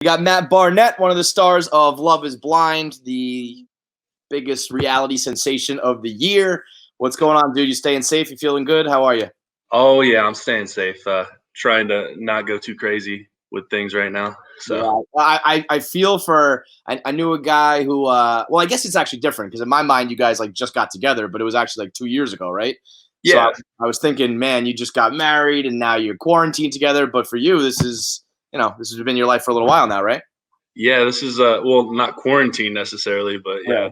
We got Matt Barnett, one of the stars of Love is Blind, the biggest reality sensation of the year. What's going on, dude? You staying safe? You feeling good? How are you? Oh yeah, I'm staying safe. Trying to not go too crazy with things right now. So Yeah, I feel for. I knew a guy who. Well, I guess it's actually different because in my mind, you guys like just got together, but it was actually like 2 years ago, right? So yeah, I was thinking, man, you just got married and now you're quarantined together. But for you, this is this has been your life for a little while now, right? yeah. This is well, not quarantine necessarily, but yeah.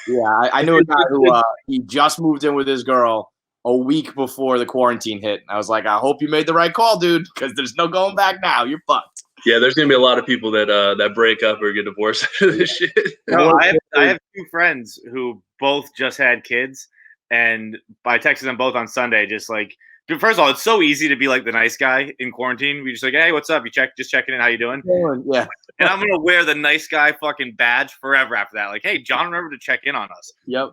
Yeah, I knew a guy who he just moved in with his girl a week before the quarantine hit. I was like, I hope you made the right call, dude, because there's no going back now. You're fucked. Yeah, there's gonna be a lot of people that break up or get divorced after this shit. No, I have two friends who both just had kids, and I texted them both on Sunday, just like, dude, first of all, it's so easy to be like the nice guy in quarantine. We just like, hey, what's up? Just checking in, how you doing? Yeah. And I'm gonna wear the nice guy fucking badge forever after that. Like, hey, John, remember to check in on us. Yep.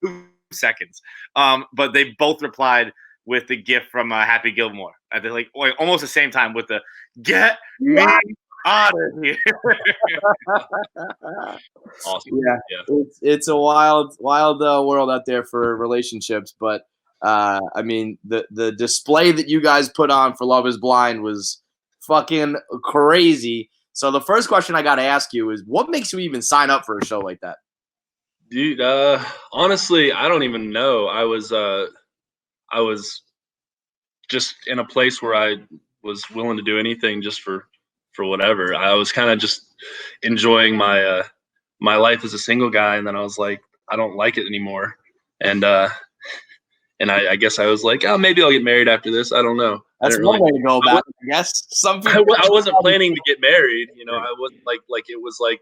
2 seconds. But they both replied with the gift from Happy Gilmore at the almost the same time with the "Get me out of here." Awesome. Yeah. It's a wild world out there for relationships, but I mean the display that you guys put on for Love is Blind was fucking crazy. So the first question I got to ask you is, what makes you even sign up for a show like that? Dude, honestly, I don't even know. I was just in a place where I was willing to do anything just for whatever. I was kind of just enjoying my my life as a single guy, and then I was like, I don't like it anymore, and I guess I was like, oh, maybe I'll get married after this. I don't know. That's one way to go about it, I guess. Some people I wasn't planning to get married. I wasn't like it was like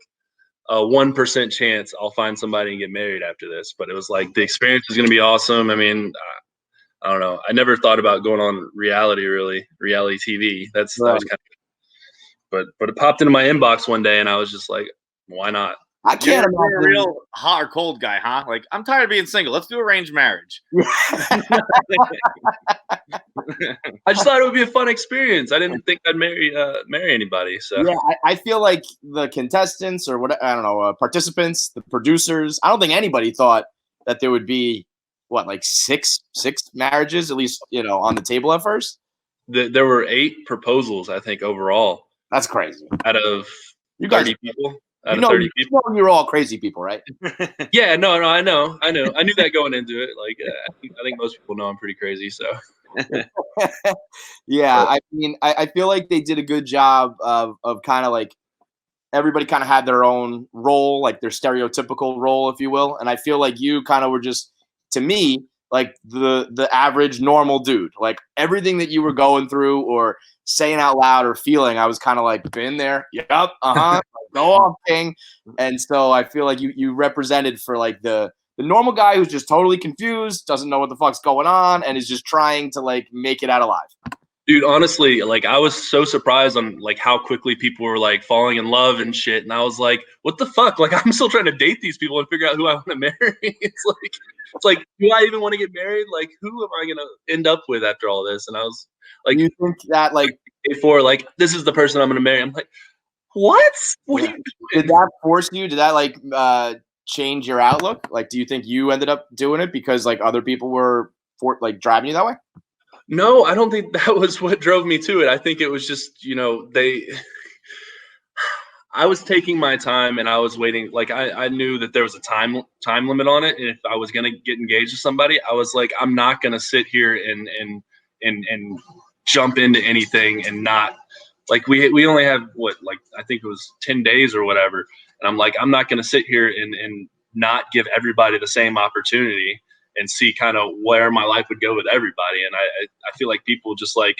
a 1% chance I'll find somebody and get married after this. But it was like the experience is going to be awesome. I mean, I don't know. I never thought about going on reality TV. That was kind of, but it popped into my inbox one day and I was just like, why not? I can't imagine. You're a real hot or cold guy, huh? Like, I'm tired of being single. Let's do arranged marriage. I just thought it would be a fun experience. I didn't think I'd marry anybody. So yeah, I feel like the contestants or what, I don't know, participants, the producers, I don't think anybody thought that there would be like six marriages, at least, on the table at first. There were 8 proposals, I think, overall. That's crazy. Out of you guys, 30 people. You're all crazy people, right? Yeah, no, I know. I knew that going into it. Like, I think most people know I'm pretty crazy. So, yeah, I mean, I feel like they did a good job of kind of like everybody kind of had their own role, like their stereotypical role, if you will. And I feel like you kind of were just, to me, like the average normal dude. Like everything that you were going through or saying out loud or feeling, I was kind of like, been there. Yep. Go off, King. And so I feel like you represented for like the normal guy who's just totally confused, doesn't know what the fuck's going on, and is just trying to like make it out alive. Dude, honestly, like I was so surprised on like how quickly people were like falling in love and shit. And I was like, what the fuck? Like I'm still trying to date these people and figure out who I want to marry. It's like, do I even want to get married? Like, who am I gonna end up with after all this? And I was like, you think that like before, like this is the person I'm gonna marry. I'm like, what? What are you doing? Did that force you? Did that like change your outlook? Like, do you think you ended up doing it because like other people were driving you that way? No, I don't think that was what drove me to it. I think it was just, I was taking my time and I was waiting. Like I knew that there was a time limit on it. And if I was going to get engaged to somebody, I was like, I'm not going to sit here and jump into anything and not like we only have I think it was 10 days or whatever. And I'm like, I'm not going to sit here and not give everybody the same opportunity and see kind of where my life would go with everybody. And I feel like people just like,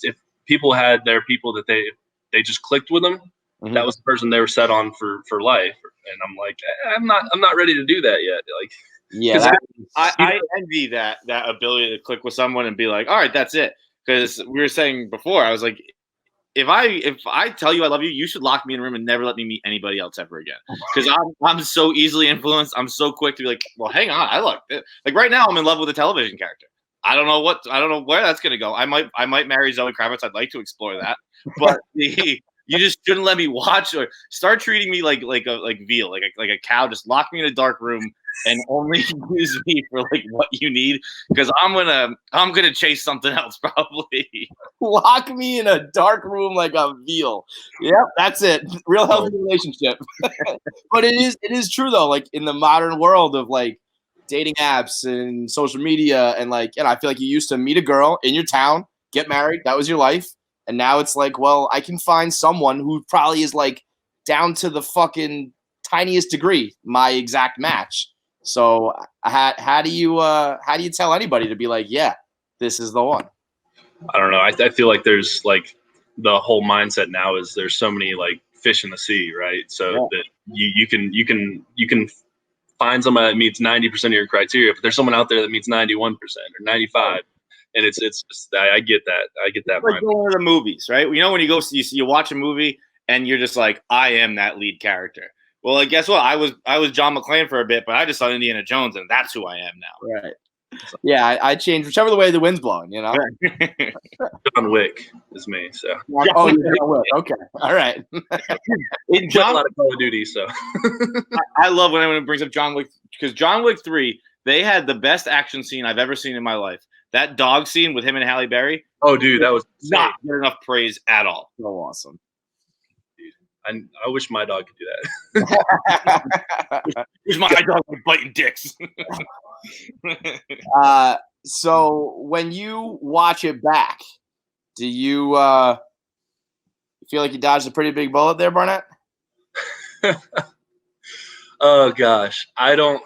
if people had their people that they just clicked with them, mm-hmm. That was the person they were set on for life. And I'm like, I'm not ready to do that yet. Like, yeah, I envy that ability to click with someone and be like, all right, that's it. Because we were saying before, I was like, if I tell you I love you, you should lock me in a room and never let me meet anybody else ever again. Because I'm so easily influenced. I'm so quick to be like, well, hang on, I like right now I'm in love with a television character. I don't know where that's gonna go. I might marry Zoe Kravitz. I'd like to explore that, but You just shouldn't let me watch or start treating me like veal, like a cow. Just lock me in a dark room and only use me for like what you need, because I'm gonna chase something else probably. Lock me in a dark room like a veal. Yep, that's it. Real healthy relationship. But it is true though. Like in the modern world of like dating apps and social media, and like, and I feel like you used to meet a girl in your town, get married, that was your life, and now it's like, well, I can find someone who probably is like down to the fucking tiniest degree my exact match. So how do you tell anybody to be like, yeah, this is the one? I don't know. I feel like there's like the whole mindset now is there's so many like fish in the sea, right? So that you can find somebody that meets 90% of your criteria, but there's someone out there that meets 91% or 95, and it's just, I get that. I get that. Like going to the movies, right? You know, when you go you watch a movie and you're just like, I am that lead character. Well, like, guess what? I was John McClane for a bit, but I just saw Indiana Jones, and that's who I am now. Right. Yeah, I changed whichever way the wind's blowing, you know. John Wick is me, so. Oh, John Wick. Okay, all right. John, a lot of Call of Duty, so. I love when anyone brings up John Wick, because John Wick 3, they had the best action scene I've ever seen in my life. That dog scene with him and Halle Berry. Oh, dude, that was not get enough praise at all. So awesome. I wish my dog could do that. Wish my dog was biting dicks. So when you watch it back, do you feel like you dodged a pretty big bullet there, Barnett? Oh gosh, I don't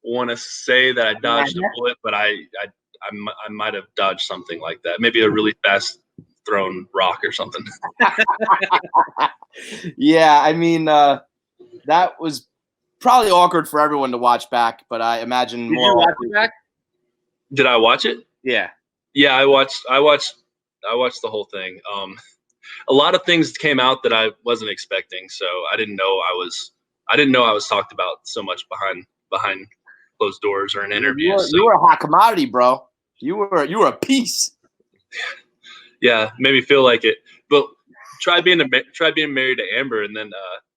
want to say that I dodged a bullet, but I might have dodged something like that. Maybe a really fast thrown rock or something. Yeah, I mean, that was probably awkward for everyone to watch back, but I imagine Did more. you watch it back? Did I watch it? Yeah. Yeah, I watched the whole thing. A lot of things came out that I wasn't expecting, so I didn't know I was talked about so much behind closed doors or in interviews. You were a hot commodity, bro. You were a piece. Yeah, made me feel like it. But try being married to Amber and then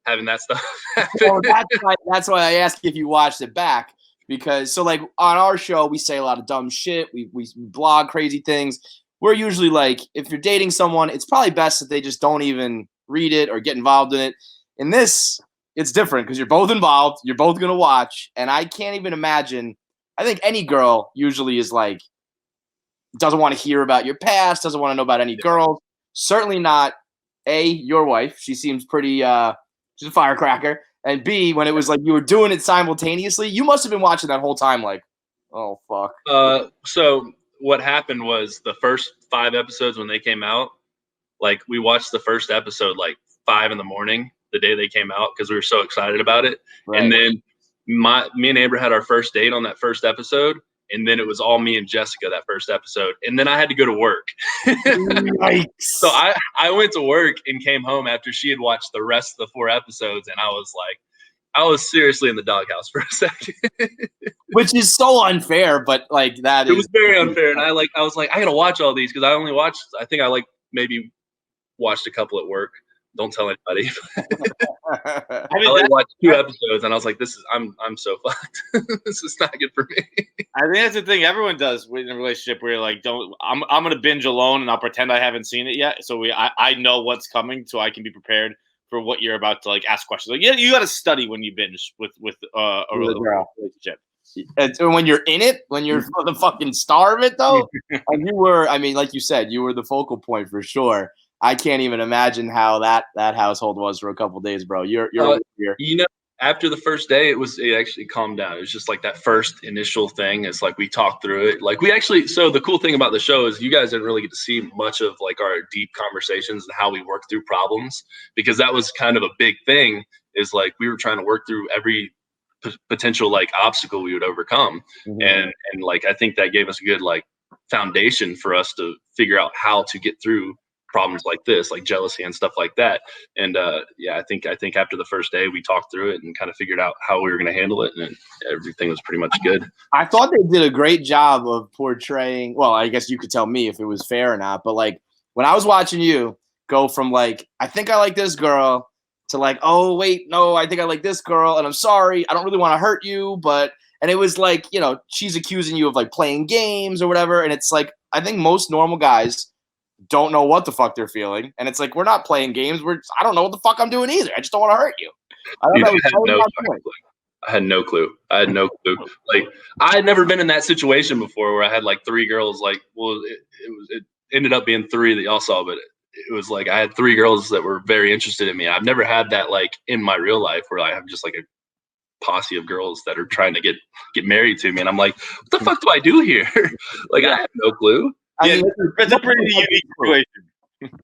having that stuff happen. Well, that's why I asked if you watched it back, because so like on our show we say a lot of dumb shit. We blog crazy things. We're usually like, if you're dating someone, it's probably best that they just don't even read it or get involved in it. In this, it's different because you're both involved. You're both gonna watch, and I can't even imagine. I think any girl usually is like, doesn't want to hear about your past, doesn't want to know about any girls. Certainly not your wife. She seems pretty she's a firecracker. And B, when it was like you were doing it simultaneously, you must have been watching that whole time like, oh fuck. So what happened was the first 5 episodes when they came out, like we watched the first episode like 5 a.m. the day they came out because we were so excited about it. Right. And then me and Amber had our first date on that first episode. And then it was all me and Jessica that first episode. And then I had to go to work. Yikes. So I went to work and came home after she had watched the rest of the 4 episodes. And I was like, I was seriously in the doghouse for a second. Which is so unfair, but like that It was very unfair. And I was like, I got to watch all these because I only watched, I think I maybe watched a couple at work. Don't tell anybody. I watched 2 episodes and I was like, I'm so fucked. This is not good for me. I think that's the thing everyone does in a relationship where you're like, I'm gonna binge alone and I'll pretend I haven't seen it yet. So I know what's coming so I can be prepared for what you're about to like ask questions. Like, yeah, you gotta study when you binge with a relationship. And when you're in it, when you're the fucking star of it though, and you were, I mean, like you said, you were the focal point for sure. I can't even imagine how that household was for a couple of days, bro. You're you know, after the first day, it actually calmed down. It was just like that first initial thing. It's like we talked through it. Like so the cool thing about the show is you guys didn't really get to see much of like our deep conversations and how we work through problems, because that was kind of a big thing. Is like we were trying to work through every potential like obstacle we would overcome, and like I think that gave us a good like foundation for us to figure out how to get through problems like this, like jealousy and stuff like that. And I think after the first day we talked through it and kind of figured out how we were going to handle it, and everything was pretty much good. I thought they did a great job of portraying, well, I guess you could tell me if it was fair or not, but like when I was watching you, go from like, I think I like this girl to like, oh wait, no, I think I like this girl, and I'm sorry, I don't really want to hurt you, but and it was like, you know, she's accusing you of like playing games or whatever, and it's like, I think most normal guys don't know what the fuck they're feeling, and it's like, we're not playing games. I don't know what the fuck I'm doing either. I just don't want to hurt you. I don't Dude, know. I had no clue. I had no clue. Like, I had never been in that situation before where I had like three girls. Like, well, it ended up being three that y'all saw, but it was like I had three girls that were very interested in me. I've never had that like in my real life where I have just like a posse of girls that are trying to get married to me, and I'm like, what the fuck do I do here? Like, I have no clue. I mean, it's a pretty unique situation.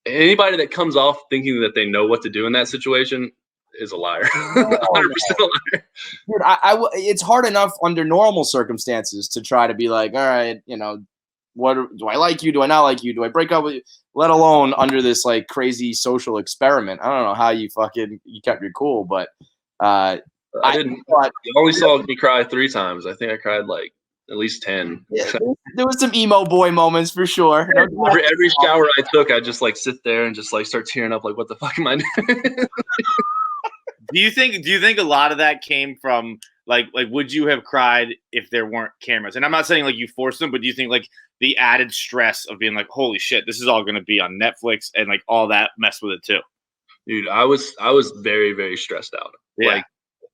Anybody that comes off thinking that they know what to do in that situation is a liar. 100% a liar. Dude, it's hard enough under normal circumstances to try to be like, all right, you know, what do I like you? Do I not like you? Do I break up with you? Let alone under this like crazy social experiment. I don't know how you kept your cool, but I didn't. You only saw me cry 3 times. I think I cried like at least 10. Yeah, there was some emo boy moments for sure. Every shower I took, I just like sit there and just like start tearing up. Like, what the fuck am I doing? Do you think a lot of that came from like would you have cried if there weren't cameras? And I'm not saying like you forced them, but do you think like the added stress of being like, holy shit, this is all going to be on Netflix and like all that messed with it too? Dude, I was very, very stressed out. Yeah. Like,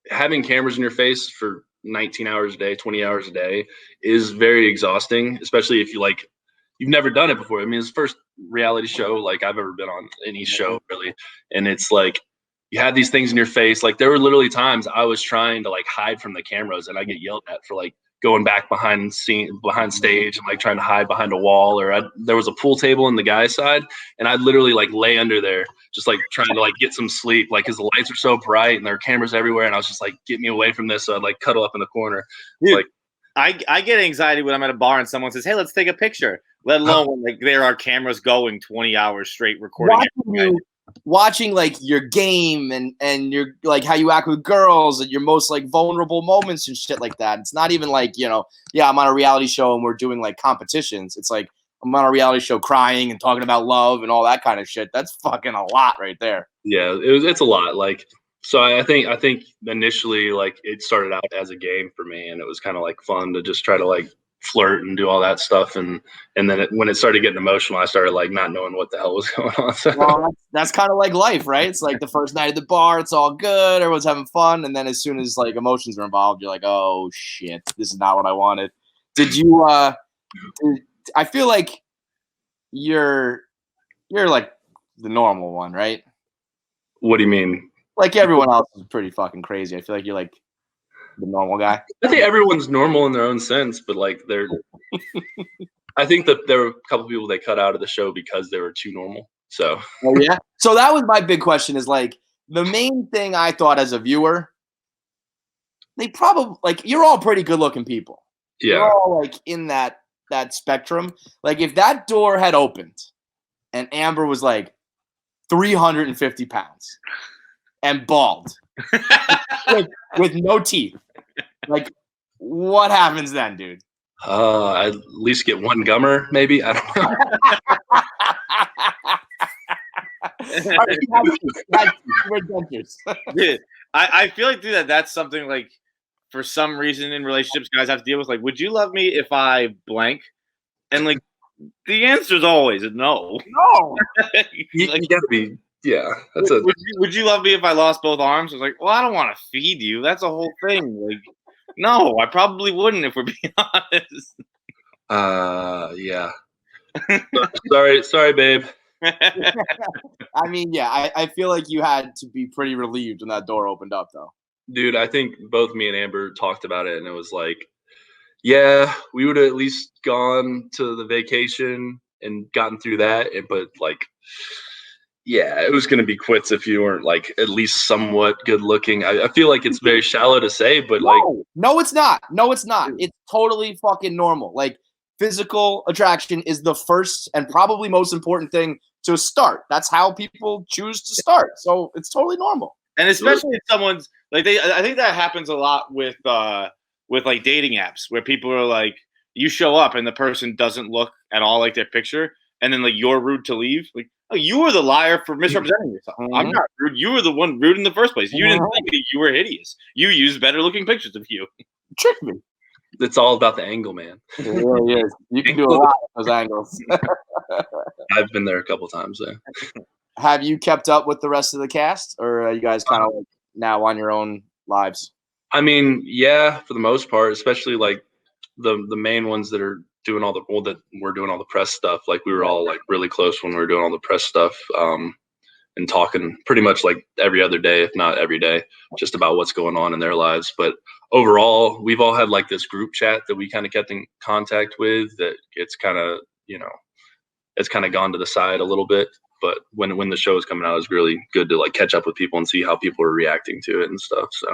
having cameras in your face for 19 hours a day, 20 hours a day is very exhausting, especially if you've never done it before. I mean, it's the first reality show like I've ever been on, any show really. And it's like, you have these things in your face. Like, there were literally times I was trying to like hide from the cameras and I get yelled at for like going back behind stage and like trying to hide behind a wall, or there was a pool table in the guy's side and I'd literally like lay under there just like trying to like get some sleep, like because the lights are so bright and there are cameras everywhere, and I was just like, get me away from this. So I'd like cuddle up in the corner. Dude, like, I get anxiety when I'm at a bar and someone says, hey, let's take a picture, let alone when like there are cameras going 20 hours straight recording watching like your game and your like how you act with girls and your most like vulnerable moments and shit like that. It's not even like, you know, yeah, I'm on a reality show and we're doing like competitions. It's like I'm on a reality show crying and talking about love and all that kind of shit. That's fucking a lot right there. Yeah, it's a lot. Like, so I think initially like it started out as a game for me, and it was kind of like fun to just try to like flirt and do all that stuff, and then when it started getting emotional, I started like not knowing what the hell was going on. So. Well, that's kind of like life, right? It's like the first night at the bar, it's all good, everyone's having fun, and then as soon as like emotions are involved, you're like, oh shit, this is not what I wanted. Did you? I feel like you're like the normal one, right? What do you mean? Like everyone else is pretty fucking crazy. I feel like you're like the normal guy. I think everyone's normal in their own sense, but like I think that there were a couple people they cut out of the show because they were too normal. So. Oh yeah. So that was my big question. Is like the main thing I thought as a viewer. They probably like you're all pretty good looking people. Yeah. You're all like in that spectrum. Like if that door had opened, and Amber was like 350 pounds and bald with no teeth. Like, what happens then, dude? I'd at least get one gummer, maybe. I don't know. Dude, I feel like, dude, that's something like for some reason in relationships guys have to deal with. Like, would you love me if I blank? And like the answer is always no. No. You gotta be. Yeah, that's would you love me if I lost both arms? I was like, well, I don't want to feed you. That's a whole thing. Like, no, I probably wouldn't if we're being honest. Yeah. sorry, babe. I mean, yeah, I feel like you had to be pretty relieved when that door opened up, though. Dude, I think both me and Amber talked about it, and it was like, yeah, we would have at least gone to the vacation and gotten through that, but like. Yeah, it was going to be quits if you weren't like at least somewhat good looking. I feel like it's very shallow to say, but no, it's not. No, it's not. It's totally fucking normal. Like physical attraction is the first and probably most important thing to start. That's how people choose to start. So it's totally normal. And especially if someone's like I think that happens a lot with like dating apps where people are like, you show up and the person doesn't look at all like their picture. and then like you're rude to leave. Like, oh, you were the liar for misrepresenting yourself. I'm not rude. You were the one rude in the first place. You didn't think you were hideous. You used better looking pictures of you. Trick me. It's all about the angle, man. It really is. You can do a lot with those angles. I've been there a couple times. Yeah. Have you kept up with the rest of the cast, or are you guys kind of like now on your own lives? I mean, yeah, for the most part, especially like the main ones that are doing all that we're doing all the press stuff. Like we were all like really close when we were doing all the press stuff, and talking pretty much like every other day, if not every day, just about what's going on in their lives. But overall, we've all had like this group chat that we kind of kept in contact with. That it's kind of it's kind of gone to the side a little bit. But when the show is coming out, it's really good to like catch up with people and see how people are reacting to it and stuff. So.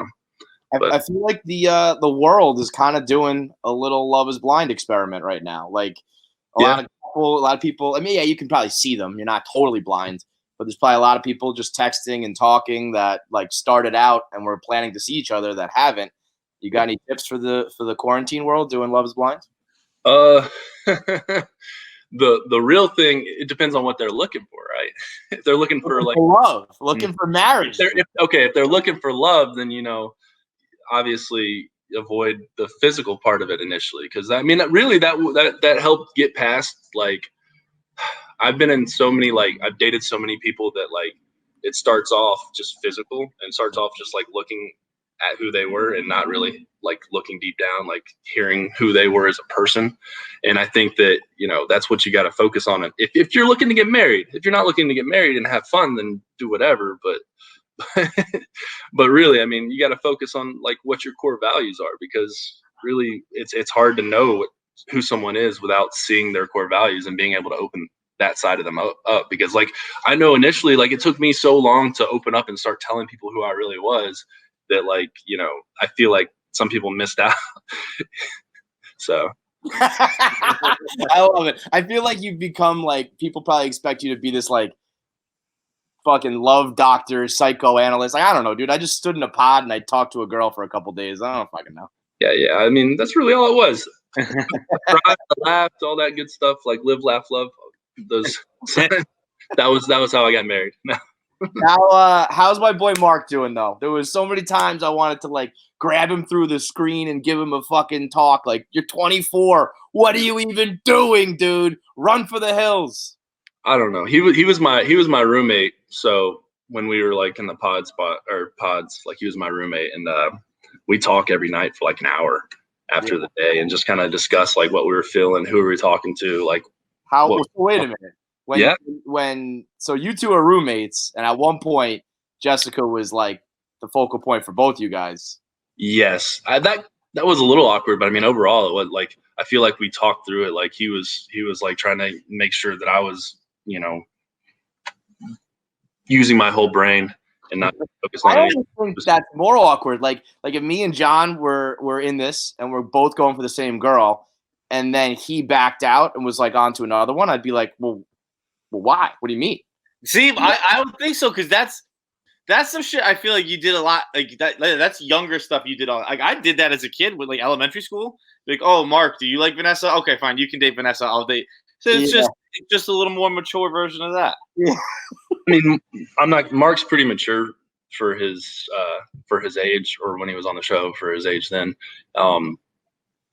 I feel like the world is kind of doing a little Love is Blind experiment right now. Like a lot of people. I mean, yeah, you can probably see them. You're not totally blind, but there's probably a lot of people just texting and talking that like started out and were planning to see each other that haven't. You got any tips for the quarantine world doing Love is Blind? The real thing, it depends on what they're looking for, right? If they're looking for like love, looking for marriage. If they're looking for love, then obviously avoid the physical part of it initially, because I mean really that helped get past like I've been in so many I've dated so many people that like it starts off just physical and starts off just like looking at who they were and not really like looking deep down, like hearing who they were as a person. And I think that that's what you got to focus on. If you're looking to get married, if you're not looking to get married and have fun, then do whatever. But really, I mean, you got to focus on like what your core values are, because really it's hard to know who someone is without seeing their core values and being able to open that side of them up. Because like I know initially, like it took me so long to open up and start telling people who I really was that like, I feel like some people missed out. So I love it. I feel like you've become like people probably expect you to be this like fucking love doctor, psychoanalyst. Like, I don't know, dude. I just stood in a pod and I talked to a girl for a couple days. I don't fucking know. Yeah. I mean, that's really all it was. Cried, laughed, all that good stuff. Like live, laugh, love. Those. that was how I got married. Now, how's my boy Mark doing though? There was so many times I wanted to like grab him through the screen and give him a fucking talk. Like, you're 24. What are you even doing, dude? Run for the hills. I don't know. He was my roommate. So when we were like in the pods, like he was my roommate, and we talk every night for like an hour after the day and just kind of discuss like what we were feeling, who we were talking to, like wait a minute. So you two are roommates, and at one point Jessica was like the focal point for both you guys. Yes, that was a little awkward, but I mean overall it was like I feel like we talked through it. Like he was like trying to make sure that I was using my whole brain and not focused on anything. I think that's more awkward. Like if me and John were in this and we're both going for the same girl, and then he backed out and was like on to another one, I'd be like, well, why? What do you mean? See, I don't think so, because that's some shit I feel like you did a lot. Like that's younger stuff you did all. Like I did that as a kid with like elementary school. Like, oh, Mark, do you like Vanessa? Okay, fine, you can date Vanessa. I'll date. So it's just a little more mature version of that. Yeah. I mean, Mark's pretty mature for his age, or when he was on the show for his age then.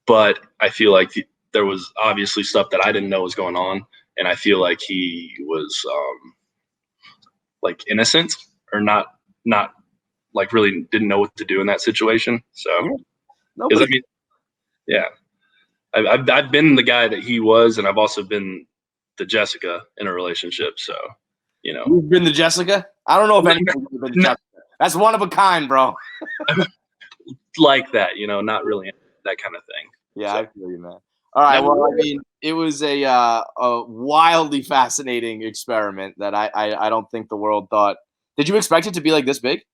But I feel like there was obviously stuff that I didn't know was going on, and I feel like he was like innocent or not like really didn't know what to do in that situation. So, I mean, yeah, I've been the guy that he was, and I've also been the Jessica in a relationship. So, you've been the Jessica. I don't know if anyone's been the Jessica. That's one of a kind, bro. Like that, not really that kind of thing. Yeah, so. I feel you, man. All right. Well, I mean, it was a wildly fascinating experiment that I don't think the world thought. Did you expect it to be like this big?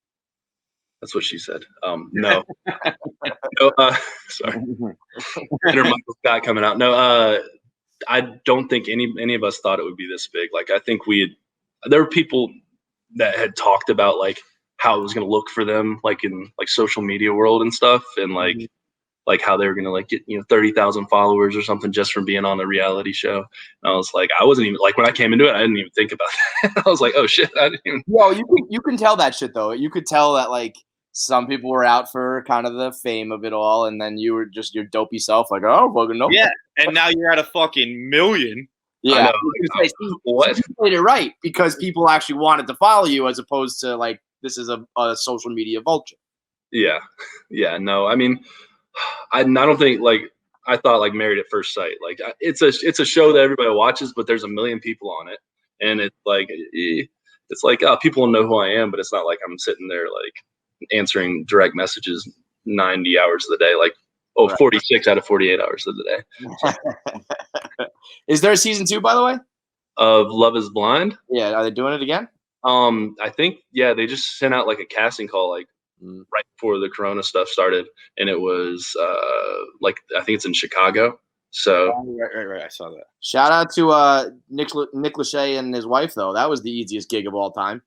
That's what she said. No. No. Sorry. Inner Michael Scott coming out. No. I don't think any of us thought it would be this big. Like, I think there were people that had talked about like how it was going to look for them, like in like social media world and stuff, and like like how they were gonna like get 30,000 followers or something just from being on a reality show. And I was like, I wasn't even like when I came into it, I didn't even think about that. I was like, oh shit, I didn't even. Well, you can tell that shit though. You could tell that like some people were out for kind of the fame of it all, and then you were just your dopey self, like, oh, fucking no. Yeah, and now you're at a fucking million. Yeah, you played it right because people actually wanted to follow you as opposed to like this is a social media vulture. Yeah, no, I mean, I don't think like I thought like Married at First Sight. Like it's a show that everybody watches, but there's a million people on it, and it's like oh, people know who I am, but it's not like I'm sitting there like answering direct messages 90 hours of the day, like 46 out of 48 hours of the day. Is there a season 2, by the way, of Love Is Blind? Yeah, are they doing it again? I think they just sent out like a casting call like right before the Corona stuff started, and it was like I think it's in Chicago. So right, I saw that. Shout out to Nick Lachey and his wife though. That was the easiest gig of all time.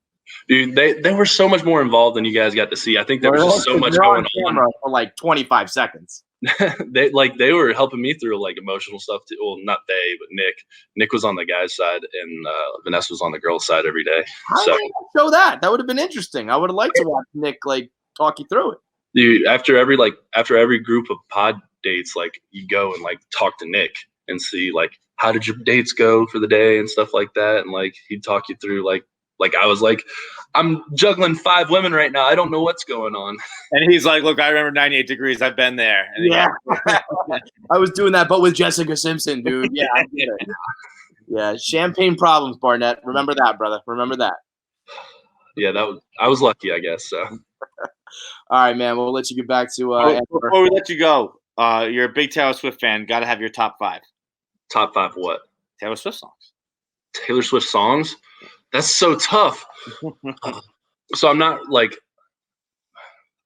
Dude, they were so much more involved than you guys got to see. I think there was just so much going on for like 25 seconds. they were helping me through like emotional stuff too. Well, not they, but Nick was on the guy's side, and Vanessa was on the girl's side every day. So show that would have been interesting. I would have liked to watch Nick like talk you through it. Dude, after every group of pod dates, like you go and like talk to Nick and see like how did your dates go for the day and stuff like that, and like he'd talk you through like I was like, I'm juggling 5 women right now. I don't know what's going on. And he's like, look, I remember 98 Degrees. I've been there. And yeah. I was doing that, but with Jessica Simpson, dude. Yeah, I get it. Yeah, champagne problems, Barnett. Remember that, brother. Remember that. Yeah, I was lucky, I guess. So. All right, man. We'll let you get back to before we let you go, you're a big Taylor Swift fan. Got to have your top 5. Top 5 what? Taylor Swift songs. Taylor Swift songs? That's so tough. So I'm not like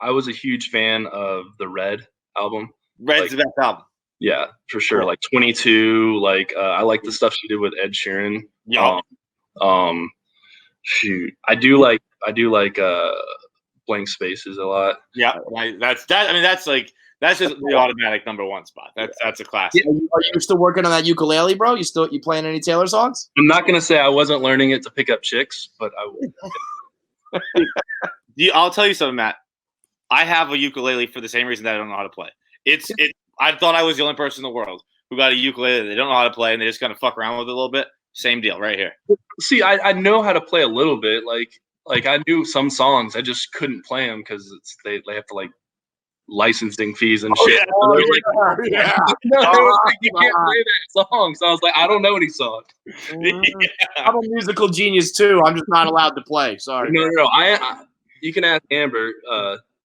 I was a huge fan of the Red album. Red's the best album. Yeah, for sure. Like 22. Like I like the stuff she did with Ed Sheeran. Yeah. Shoot, I do like Blank Spaces a lot. Yeah, that's that. I mean, that's just the automatic number 1 spot. That's a classic. Yeah, are you still working on that ukulele, bro? You playing any Taylor songs? I'm not gonna say I wasn't learning it to pick up chicks, but I will. I'll tell you something, Matt. I have a ukulele for the same reason that I don't know how to play. I thought I was the only person in the world who got a ukulele that they don't know how to play and they just kind of fuck around with it a little bit. Same deal right here. See, I know how to play a little bit. Like I knew some songs, I just couldn't play them because they have to like licensing fees and shit. Yeah. You can't play that song. So I was like, I don't know any songs. I'm a musical genius too. I'm just not allowed to play. Sorry. No. I you can ask Amber.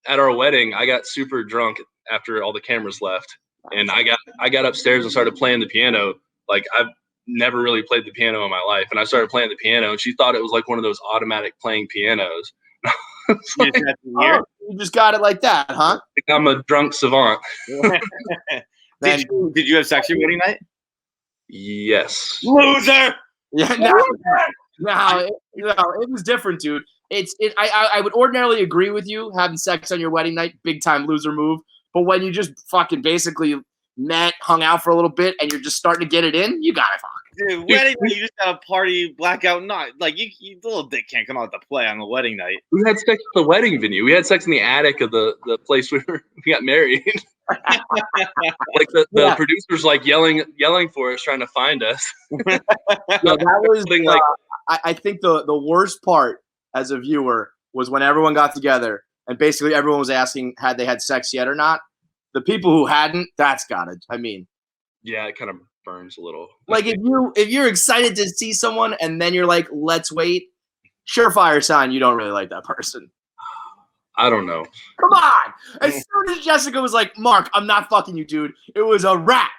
At our wedding, I got super drunk after all the cameras left, and I got upstairs and started playing the piano. Like I've never really played the piano in my life, and I started playing the piano, and she thought it was like one of those automatic playing pianos. You just got it like that, huh? I'm a drunk savant. Did you have sex your wedding night? Yes. Loser. Yeah. No, it was different, dude. I would ordinarily agree with you having sex on your wedding night, big time loser move. But when you just fucking basically met, hung out for a little bit, and you're just starting to get it in, you gotta fuck. Dude, wedding night, you just got a party blackout night. Like you little dick can't come out to play on the wedding night. We had sex at the wedding venue. We had sex in the attic of the place we got married. Like the producers like yelling for us, trying to find us. That was like I think the worst part as a viewer was when everyone got together and basically everyone was asking had they had sex yet or not. The people who hadn't, that's got it. I mean, yeah, it kind of burns a little. Like if you're excited to see someone and then you're like, let's wait, surefire sign you don't really like that person. I don't know. Come on. As soon as Jessica was like, Mark, I'm not fucking you, dude. It was a wrap.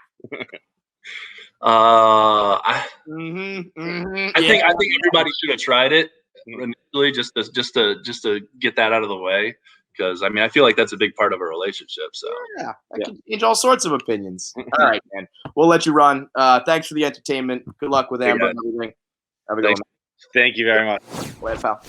I think everybody should have tried it initially just to get that out of the way. Because I mean, I feel like that's a big part of a relationship. So yeah, that can change all sorts of opinions. All right, man. We'll let you run. Thanks for the entertainment. Good luck with Amber and everything. Have a good one. Thank you very much. Later, pal.